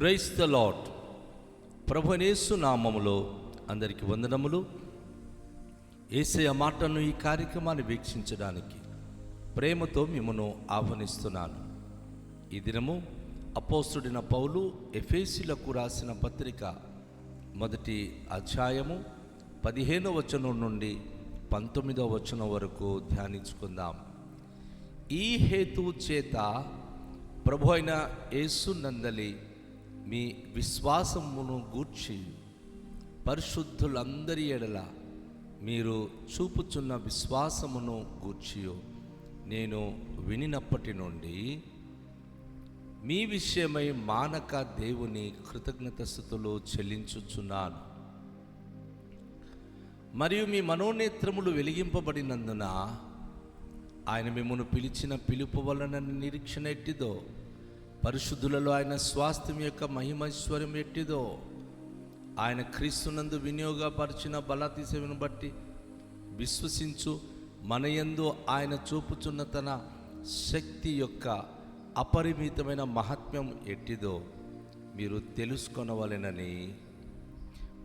Praise the lord. ప్రభువైన యేసు నామములో అందరికీ వందనములు. యేసయ్య మాటను ఈ కార్యక్రమాన్ని వీక్షించడానికి ప్రేమతో మిమ్మను ఆహ్వానిస్తున్నాను. ఈ దినము అపోస్తలుడైన పౌలు ఎఫెసీయులకు రాసిన పత్రిక 1వ అధ్యాయము 15వ వచనం నుండి 19వ వచనం వరకు ధ్యానించుకుందాం. ఈ హేతువు చేత ప్రభు అయిన యేసు నందలి మీ విశ్వాసమును గూర్చి పరిశుద్ధులందరి ఎడల మీరు చూపుచున్న విశ్వాసమును గూర్చియో నేను వినినప్పటి నుండి మీ విషయమై మానక దేవుని కృతజ్ఞతాస్తుతులు చెల్లించుచున్నాను. మరియు మీ మనోనేత్రములు వెలిగింపబడినందున ఆయన మిమ్మల్ని పిలిచిన పిలుపు వలన నిరీక్షణ ఎట్టిదో, పరిశుద్ధులలో ఆయన స్వాస్థ్యం యొక్క మహిమైశ్వర్యం ఎట్టిదో, ఆయన క్రీస్తునందు వినియోగపరిచిన బలాతిశయమును బట్టి విశ్వసించు మనయందు ఆయన చూపుచున్న తన శక్తి యొక్క అపరిమితమైన మహాత్మ్యం ఎట్టిదో మీరు తెలుసుకొనవలెనని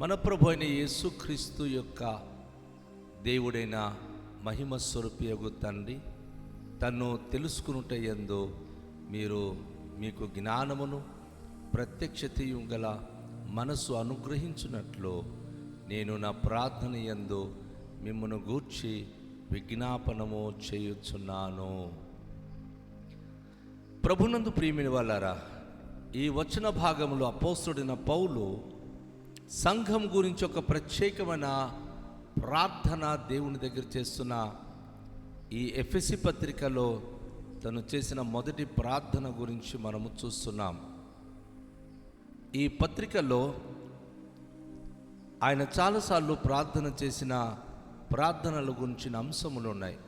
మన ప్రభు అయిన యేసుక్రీస్తు యొక్క దేవుడైన మహిమ స్వరూపియగు తండ్రి తన్ను తెలుసుకునుటయందు మీకు జ్ఞానమును ప్రత్యక్షతయు గల మనసు అనుగ్రహించున్నట్లు నేను నా ప్రార్థన యందు మిమ్మను గూర్చి విజ్ఞాపనము చేయుచున్నాను. ప్రభునందు ప్రియమైన వాళ్ళారా, ఈ వచన భాగంలో అపోస్తలుడైన పౌలు సంఘం గురించి ఒక ప్రత్యేకమైన ప్రార్థన దేవుని దగ్గర చేస్తున్న ఈ ఎఫెసీ పత్రికలో తను చేసిన మొదటి ప్రార్థన గురించి మనము చూస్తున్నాం. ఈ పత్రికలో ఆయన చాలాసార్లు ప్రార్థన చేసిన ప్రార్థనల గురించిన అంశములు ఉన్నాయి.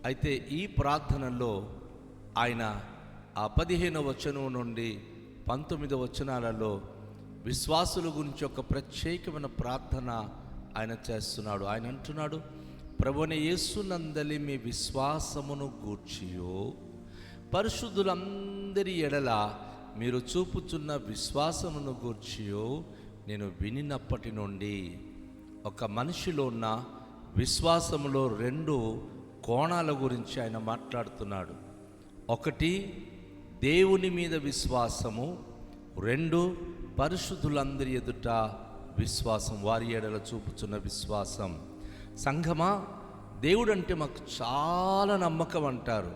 అయితే ఈ ప్రార్థనలో ఆయన ఆ 15వ వచనం నుండి 19వ వచనాలలో విశ్వాసుల గురించి ఒక ప్రత్యేకమైన ప్రార్థన ఆయన చేస్తున్నాడు. ఆయన అంటున్నాడు, ప్రభువైన యేసునందలి మీ విశ్వాసమును గూర్చియో పరిశుద్ధులందరి ఎడల మీరు చూపుచున్న విశ్వాసమును గూర్చియో నేను వినినప్పటి నుండి. ఒక మనిషిలో ఉన్న విశ్వాసములో 2 కోణాల గురించి ఆయన మాట్లాడుతున్నాడు. ఒకటి దేవుని మీద విశ్వాసము, 2 పరిశుద్ధులందరి ఎదుట విశ్వాసం, వారి ఎడల చూపుచున్న విశ్వాసం. సంఘమా, దేవుడు అంటే మాకు చాలా నమ్మకం అంటారు.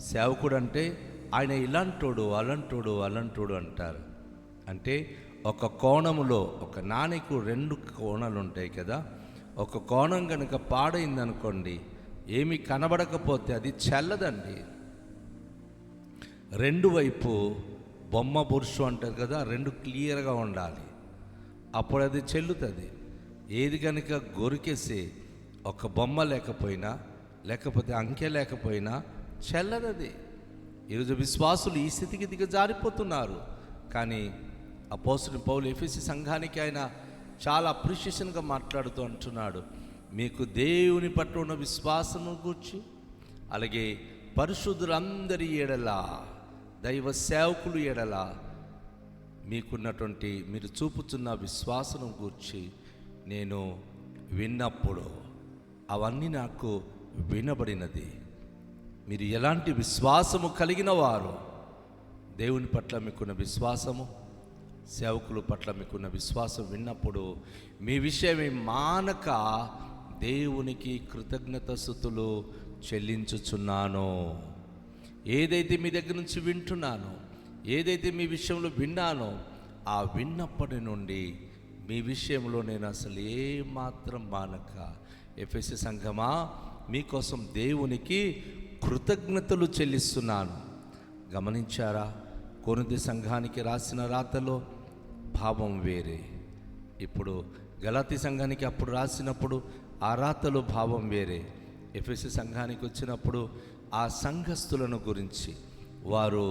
సేవకుడు అంటే ఆయన ఇలాంటోడు అలాంటోడు అంటారు. అంటే ఒక కోణములో, ఒక నాణెకు 2 కోణాలు ఉంటాయి కదా. ఒక కోణం కనుక పాడైందనుకోండి, ఏమి కనబడకపోతే అది చెల్లదండి. 2 వైపు బొమ్మ బురుషు అంటారు కదా, 2 క్లియర్గా ఉండాలి, అప్పుడు అది చెల్లుతుంది. ఏది కనుక గొరికేసి ఒక బొమ్మ లేకపోతే అంకె లేకపోయినా చెల్లదది. ఈరోజు విశ్వాసులు ఈ స్థితికి దిగజారిపోతున్నారు. కానీ అపోస్తలుడైన పౌలు ఎఫెసీ సంఘానికి ఆయన చాలా అప్రిషియేషన్గా మాట్లాడుతూ అంటున్నాడు, మీకు దేవుని పట్ల ఉన్న విశ్వాసము గూర్చి, అలాగే పరిశుద్ధులందరి ఎడల, దైవ సేవకులు ఎడల మీకున్నటువంటి, మీరు చూపుతున్న విశ్వాసం గూర్చి నేను విన్నప్పుడు అవన్నీ నాకు వినబడినది. మీరు ఎలాంటి విశ్వాసము కలిగిన వారు, దేవుని పట్ల మీకున్న విశ్వాసము, సేవకుల పట్ల మీకున్న విశ్వాసం విన్నప్పుడు మీ విషయమే మానక దేవునికి కృతజ్ఞతాస్తుతులు చెల్లించుచున్నాను. ఏదైతే మీ దగ్గర నుంచి వింటున్నానో, ఏదైతే మీ విషయంలో విన్నానో, ఆ విన్నప్పటి నుండి మీ విషయంలో నేను అసలు ఏమాత్రం మానక, ఎఫెసీ సంఘమా, మీకోసం దేవునికి కృతజ్ఞతలు చెల్లిస్తున్నాను. గమనించారా? కొరింథీ సంఘానికి రాసిన రాతలో భావం వేరే, ఇప్పుడు గలాతీ సంఘానికి అప్పుడు రాసినప్పుడు ఆ రాతలో భావం వేరే. ఎఫెసీ సంఘానికి వచ్చినప్పుడు ఆ సంఘస్థులను గురించి వారు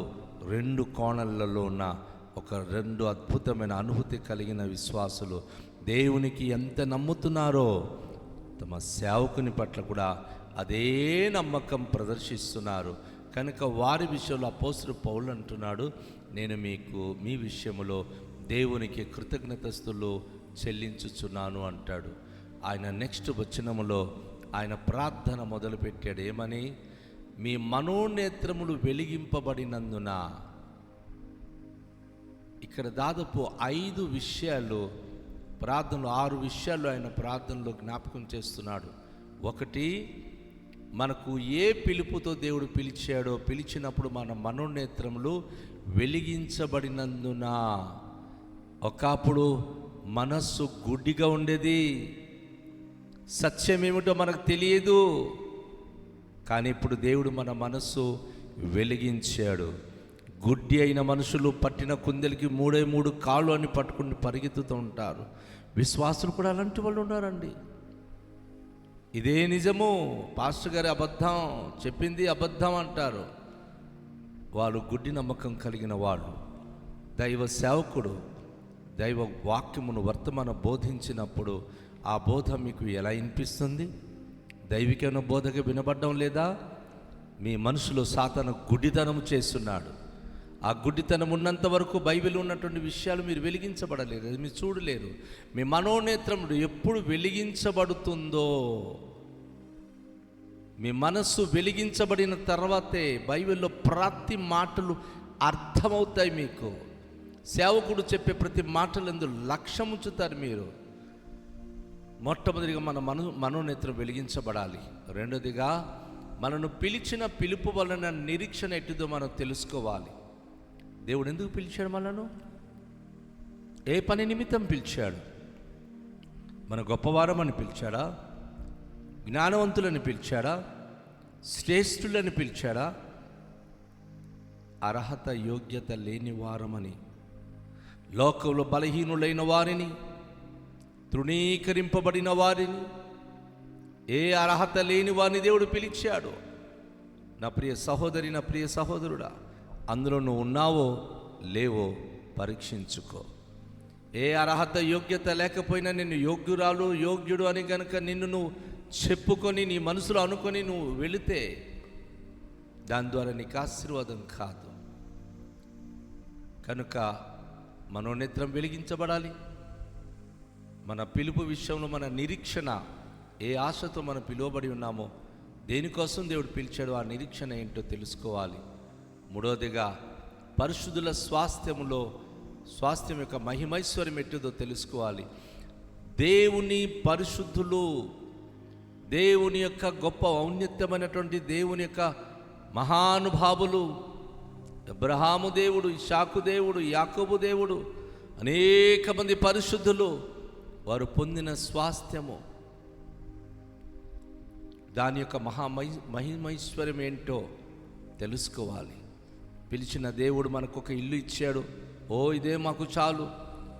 2 కోణాలలో ఉన్న ఒక 2 అద్భుతమైన అనుభూతి కలిగిన విశ్వాసులు దేవునికి ఎంత నమ్ముతున్నారో తమ సేవకుని పట్ల కూడా అదే నమ్మకం ప్రదర్శిస్తున్నారు. కనుక వారి విషయంలో అపోస్తలుడు పౌలు అంటున్నాడు, నేను మీకు మీ విషయములో దేవునికి కృతజ్ఞతస్తులు చెల్లించుచున్నాను అంటాడు. ఆయన నెక్స్ట్ వచనములో ఆయన ప్రార్థన మొదలుపెట్టాడు. ఏమని? మీ మనోనేత్రములు వెలిగింపబడినందున. ఇక్కడ దాదాపు 5 విషయాలు ప్రార్థనలు, 6 విషయాలు ఆయన ప్రార్థనలో జ్ఞాపకం చేస్తున్నాడు. ఒకటి, మనకు ఏ పిలుపుతో దేవుడు పిలిచాడో పిలిచినప్పుడు మన మనోనేత్రములు వెలిగించబడినందున. ఒకప్పుడు మనస్సు గుడ్డిగా ఉండేది, సత్యం ఏమిటో మనకు తెలియదు. కానీ ఇప్పుడు దేవుడు మన మనస్సు వెలిగించాడు. గుడ్డి అయిన మనుషులు పట్టిన కుందెలకి 3 కాళ్ళు అని పట్టుకుని పరిగెత్తుతూ ఉంటారు. విశ్వాసులు కూడా అలాంటి వాళ్ళు ఉన్నారండి. ఇదే నిజము, పాస్టర్ గారి అబద్ధం చెప్పింది అబద్ధం అంటారు. వాళ్ళు గుడ్డి నమ్మకం కలిగిన వాళ్ళు. దైవ సేవకుడు దైవ వాక్యమును వర్తమాన బోధించినప్పుడు ఆ బోధ మీకు ఎలా వినిపిస్తుంది? దైవికమైన బోధగా వినబడడం లేదా? మీ మనసులో సాతాను గుడ్డితనం చేస్తున్నాడు. ఆ గుడ్డితనం ఉన్నంత వరకు బైబిల్ ఉన్నటువంటి విషయాలు మీరు వెలిగించబడలేరు, అది మీరు చూడలేరు. మీ మనోనేత్రముడు ఎప్పుడు వెలిగించబడుతుందో, మీ మనస్సు వెలిగించబడిన తర్వాతే బైబిల్లో ప్రతి మాటలు అర్థమవుతాయి మీకు. సేవకుడు చెప్పే ప్రతి మాటలందు లక్ష్యం ఉంచుతారు మీరు. మొట్టమొదటిగా మన మనోనేత్రం వెలిగించబడాలి. రెండోదిగా మనను పిలిచిన పిలుపు వలన నిరీక్షణ ఎట్టుదో మనం తెలుసుకోవాలి. దేవుడు ఎందుకు పిలిచాడు మనను? ఏ పని నిమిత్తం పిలిచాడు? మన గొప్పవారమని పిలిచాడా? జ్ఞానవంతులని పిలిచాడా? శ్రేష్ఠులని పిలిచాడా? అర్హత యోగ్యత లేని వారమని, లోకంలో బలహీనులైన వారిని, తృణీకరింపబడిన వారిని, ఏ అర్హత లేని వారిని దేవుడు పిలిచాడు. నా ప్రియ సహోదరి, నా ప్రియ సహోదరుడా, అందులో నువ్వు ఉన్నావో లేవో పరీక్షించుకో. ఏ అర్హత యోగ్యత లేకపోయినా నిన్ను యోగ్యురాలు యోగ్యుడు అని కనుక నిన్ను నువ్వు చెప్పుకొని నీ మనసులో అనుకొని నువ్వు వెళితే దాని ద్వారా నీకు ఆశీర్వాదం కాదు. కనుక మనోనేత్రం వెలిగించబడాలి. మన పిలుపు విషయంలో మన నిరీక్షణ, ఏ ఆశతో మనం పిలువబడి ఉన్నామో, దేనికోసం దేవుడు పిలిచాడో ఆ నిరీక్షణ ఏంటో తెలుసుకోవాలి. మూడవదిగా పరిశుద్ధుల స్వాస్థ్యం యొక్క మహిమైశ్వర్యం ఎట్టుదో తెలుసుకోవాలి. దేవుని పరిశుద్ధులు, దేవుని యొక్క గొప్ప ఔన్నత్యమైనటువంటి దేవుని యొక్క మహానుభావులు, అబ్రహాము దేవుడు, ఇషాకు దేవుడు, యాకోబు దేవుడు, అనేక మంది పరిశుద్ధులు, వారు పొందిన స్వాస్థ్యము, దాని యొక్క మహిమైశ్వర్యం ఏంటో తెలుసుకోవాలి. పిలిచిన దేవుడు మనకు ఒక ఇల్లు ఇచ్చాడు, ఓ ఇదే మాకు చాలు,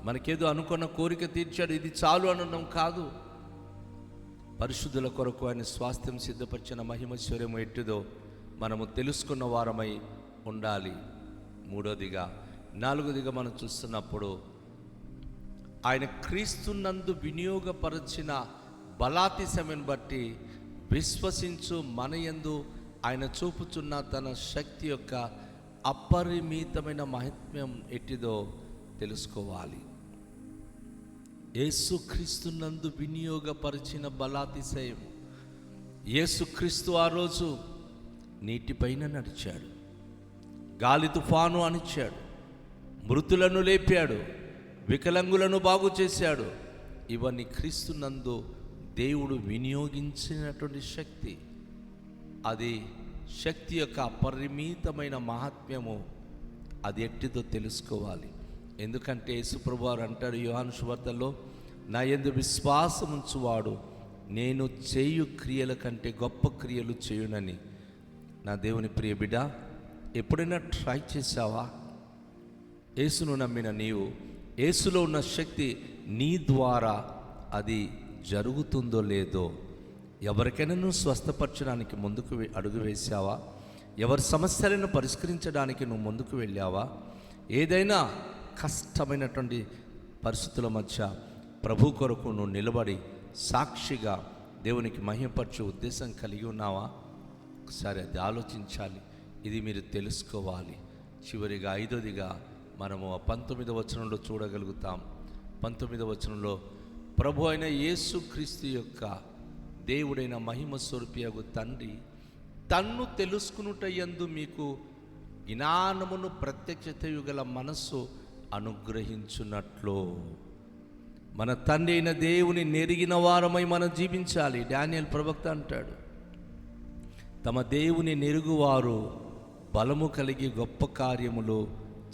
మనకేదో అనుకున్న కోరిక తీర్చాడు, ఇది చాలు అనడం కాదు. పరిశుద్ధుల కొరకు ఆయన స్వాస్థ్యం సిద్ధపరిచిన మహిమైశ్వర్యం ఎట్టుదో మనము తెలుసుకున్న వారమై ఉండాలి. మూడోదిగా, నాలుగోదిగా మనం చూస్తున్నప్పుడు ఆయన క్రీస్తునందు వినియోగపరచిన బలాతిశయం బట్టి విశ్వసించు మన యందు ఆయన చూపుచున్న తన శక్తి యొక్క అపరిమితమైన మహాత్మ్యం ఎట్టిదో తెలుసుకోవాలి. యేసుక్రీస్తునందు వినియోగపరిచిన బలాతిశయం. యేసుక్రీస్తు ఆ రోజు నీటిపైన నడిచాడు, గాలి తుఫాను అణిచాడు, మృతులను లేపాడు, వికలాంగులను బాగు చేశాడు. ఇవన్నీ క్రీస్తునందు దేవుడు వినియోగించినటువంటి శక్తి. అది శక్తి యొక్క అపరిమితమైన మహాత్మ్యము. అది ఎట్టిదో తెలుసుకోవాలి. ఎందుకంటే యేసుప్రభు వారు అంటాడు యోహాను సువార్తలో, నా యందు విశ్వాసం ఉంచువాడు నేను చేయు క్రియల కంటే గొప్ప క్రియలు చేయునని. నా దేవుని ప్రియ బిడ్డ, ఎప్పుడైనా ట్రై చేసావా? యేసును నమ్మిన నీవు, యేసులో ఉన్న శక్తి నీ ద్వారా అది జరుగుతుందో లేదో, ఎవరికైనా నువ్వు స్వస్థపరచడానికి ముందుకు అడుగు వేసావా? ఎవరి సమస్యలను పరిష్కరించడానికి నువ్వు ముందుకు వెళ్ళావా? ఏదైనా కష్టమైనటువంటి పరిస్థితుల మధ్య ప్రభు కొరకు నువ్వు నిలబడి సాక్షిగా దేవునికి మహిమపరచే ఉద్దేశం కలిగి ఉన్నావా? ఒకసారి అది ఆలోచించాలి. ఇది మీరు తెలుసుకోవాలి. చివరిగా ఐదోదిగా మనము ఆ 19వ వచనంలో చూడగలుగుతాం. 19వ వచనంలో ప్రభు అయిన యేసుక్రీస్తు యొక్క దేవుడైన మహిమ స్వరూపియగు తండ్రి తన్ను తెలుసుకునుట యందు మీకు జ్ఞానమును ప్రత్యక్షతయు గల మనస్సు అనుగ్రహించున్నట్లు. మన తండ్రి అయిన దేవుని నెరిగిన వారమై మనం జీవించాలి. డానియేల్ ప్రవక్త అంటాడు, తమ దేవుని నెరుగువారు బలము కలిగి గొప్ప కార్యములు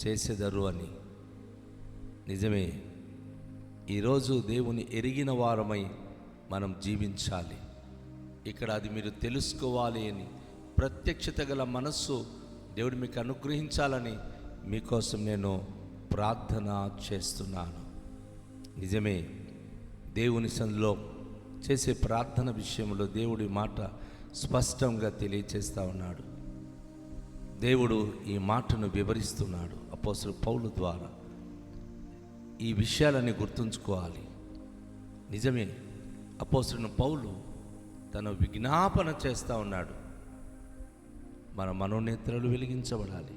చేసెదరు అని. నిజమే, ఈరోజు దేవుని ఎరిగిన వారమై మనం జీవించాలి. ఇక్కడ అది మీరు తెలుసుకోవాలి అని, ప్రత్యక్షత గల మనస్సు దేవుడు మీకు అనుగ్రహించాలని మీకోసం నేను ప్రార్థన చేస్తున్నాను. నిజమే, దేవుని సన్నిధిలో చేసే ప్రార్థన విషయంలో దేవుడి మాట స్పష్టంగా తెలియచేస్తూ ఉన్నాడు. దేవుడు ఈ మాటను వివరిస్తున్నాడు అపోస్తలుడు పౌలు ద్వారా. ఈ విషయాలన్నీ గుర్తుంచుకోవాలి. నిజమే, అపోస్తలుడు పౌలు తన విజ్ఞాపన చేస్తూ ఉన్నాడు. మన మనోనేత్రాలు వెలిగించబడాలి.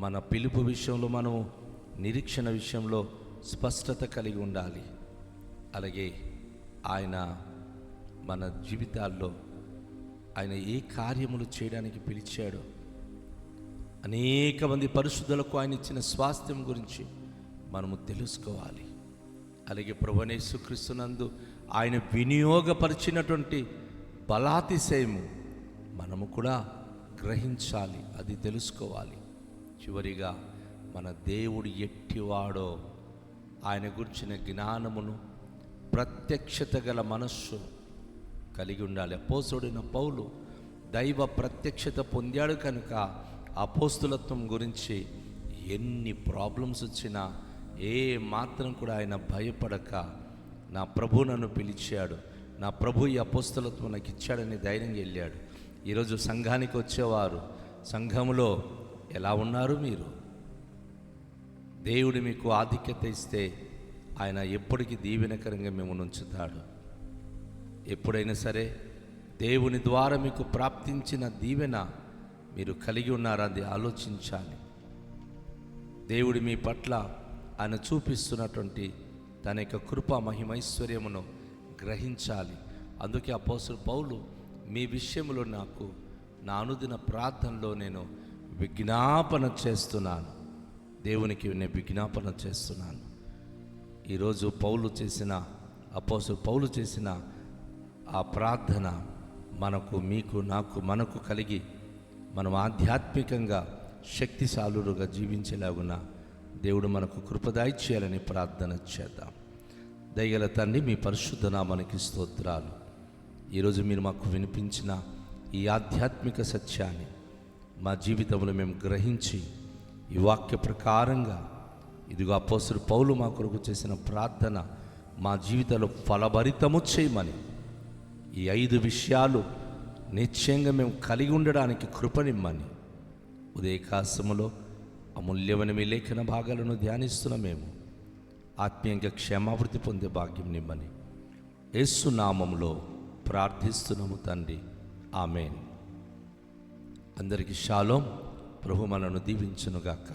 మన పిలుపు విషయంలో మనము నిరీక్షణ విషయంలో స్పష్టత కలిగి ఉండాలి. అలాగే ఆయన మన జీవితాల్లో ఆయన ఏ కార్యములు చేయడానికి పిలిచాడో, అనేక మంది పరిశుద్ధులకు ఆయన ఇచ్చిన స్వాస్థ్యం గురించి మనము తెలుసుకోవాలి. అలాగే ప్రభువైన యేసుక్రీస్తునందు ఆయన వినియోగపరిచినటువంటి బలాతిశయము మనము కూడా గ్రహించాలి, అది తెలుసుకోవాలి. చివరిగా మన దేవుడు ఎట్టివాడో ఆయన గురించిన జ్ఞానమును ప్రత్యక్షత గల మనస్సు కలిగి ఉండాలి. అపోస్తలుడైన పౌలు దైవ ప్రత్యక్షత పొందాడు కనుక అపోస్తలత్వం గురించి ఎన్ని ప్రాబ్లమ్స్ వచ్చినా ఏ మాత్రం కూడా ఆయన భయపడక, నా ప్రభు నన్ను పిలిచాడు, నా ప్రభు ఈ అపోస్తలత్వం నాకు ఇచ్చాడని ధైర్యంగా వెళ్ళాడు. ఈరోజు సంఘానికి వచ్చేవారు సంఘంలో ఎలా ఉన్నారు మీరు? దేవుడు మీకు ఆధిక్యత ఇస్తే ఆయన ఎప్పటికీ దీవెనకరంగా మిమ్మల్ని ఉంచుతాడు. ఎప్పుడైనా సరే దేవుని ద్వారా మీకు ప్రాప్తించిన దీవెన మీరు కలిగి ఉన్నారని ఆలోచించాలి. దేవుడు మీ పట్ల ఆయన చూపిస్తున్నటువంటి తన యొక్క కృపా మహిమైశ్వర్యమును గ్రహించాలి. అందుకే అపోస్తలుడు పౌలు, మీ విషయంలో నాకు నా అనుదిన ప్రార్థనలో నేను విజ్ఞాపన చేస్తున్నాను, దేవునికి నేను విజ్ఞాపన చేస్తున్నాను. ఈరోజు అపోస్తలుడు పౌలు చేసిన ఆ ప్రార్థన మనకు, మీకు, నాకు, మనకు కలిగి మనం ఆధ్యాత్మికంగా శక్తిశాలులుగా జీవించేలాగున దేవుడు మనకు కృపదాయి చేయాలని ప్రార్థన చేద్దాం. దయగల తండ్రి, మీ పరిశుద్ధ నామానికి స్తోత్రాలు. ఈరోజు మీరు మాకు వినిపించిన ఈ ఆధ్యాత్మిక సత్యాన్ని మా జీవితంలో మేము గ్రహించి ఈ వాక్య ప్రకారంగా ఇదిగో అపోస్తలుడు పౌలు మా కొరకు చేసిన ప్రార్థన మా జీవితంలో ఫలభరితము చేయమని, ఈ 5 విషయాలు నిశ్చయంగా మేము కలిగి ఉండడానికి కృపనిమ్మని ఉదయకాశములో అమూల్యమైన మీ లేఖన భాగాలను ధ్యానిస్తున్న మేము ఆత్మీయంగా క్షేమావృతి పొందే భాగ్యం నిమ్మని యేసు నామములో ప్రార్థిస్తున్నాము తండ్రి, ఆమేన్. అందరికీ షాలోం. ప్రభు మనను దీవించునుగాక.